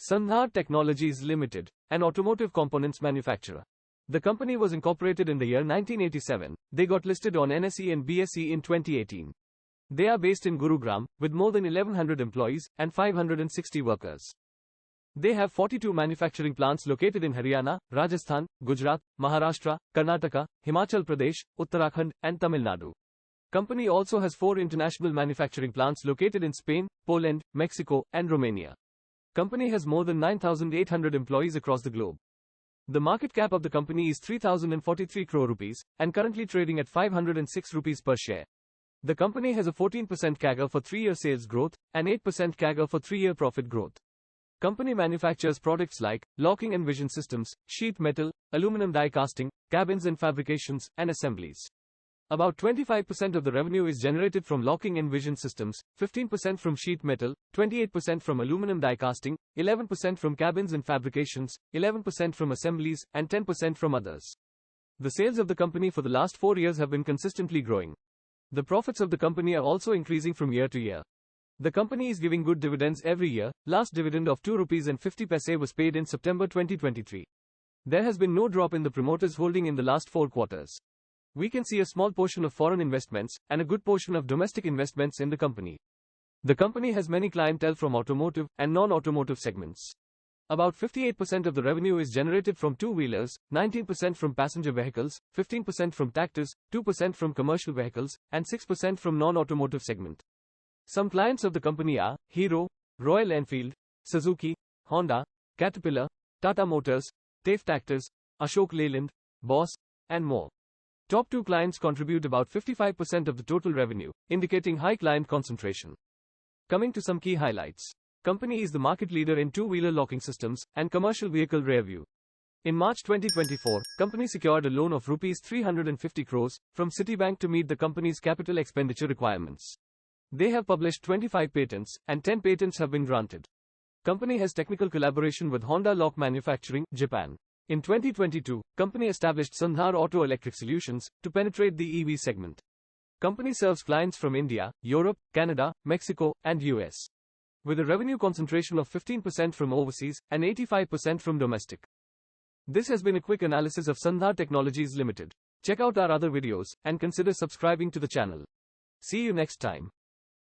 Sandhar Technologies Limited, an automotive components manufacturer. The company was incorporated in the year 1987. They got listed on NSE and BSE in 2018. They are based in Gurugram, with more than 1100 employees and 560 workers. They have 42 manufacturing plants located in Haryana, Rajasthan, Gujarat, Maharashtra, Karnataka, Himachal Pradesh, Uttarakhand, and Tamil Nadu. Company also has 4 international manufacturing plants located in Spain, Poland, Mexico, and Romania. Company has more than 9,800 employees across the globe. The market cap of the company is 3,043 crore rupees, and currently trading at 506 rupees per share. The company has a 14% CAGR for 3-year sales growth, and 8% CAGR for 3-year profit growth. Company manufactures products like locking and vision systems, sheet metal, aluminum die casting, cabins and fabrications, and assemblies. About 25% of the revenue is generated from locking and vision systems, 15% from sheet metal, 28% from aluminum die casting, 11% from cabins and fabrications, 11% from assemblies, and 10% from others. The sales of the company for the last 4 years have been consistently growing. The profits of the company are also increasing from year to year. The company is giving good dividends every year. Last dividend of 2 rupees and 50 paise was paid in September 2023. There has been no drop in the promoters' holding in the last 4 quarters. We can see a small portion of foreign investments and a good portion of domestic investments in the company. The company has many clientele from automotive and non-automotive segments. About 58% of the revenue is generated from two-wheelers, 19% from passenger vehicles, 15% from tractors, 2% from commercial vehicles, and 6% from non-automotive segment. Some clients of the company are Hero, Royal Enfield, Suzuki, Honda, Caterpillar, Tata Motors, TAFE Tractors, Ashok Leyland, Bosch, and more. Top 2 clients contribute about 55% of the total revenue, indicating high client concentration. Coming to some key highlights. Company is the market leader in two-wheeler locking systems and commercial vehicle rear view. In March 2024, company secured a loan of rupees 350 crores from Citibank to meet the company's capital expenditure requirements. They have published 25 patents, and 10 patents have been granted. Company has technical collaboration with Honda Lock Manufacturing, Japan. In 2022, company established Sandhar Auto Electric Solutions to penetrate the EV segment. Company serves clients from India, Europe, Canada, Mexico, and US. With a revenue concentration of 15% from overseas and 85% from domestic. This has been a quick analysis of Sandhar Technologies Limited. Check out our other videos and consider subscribing to the channel. See you next time.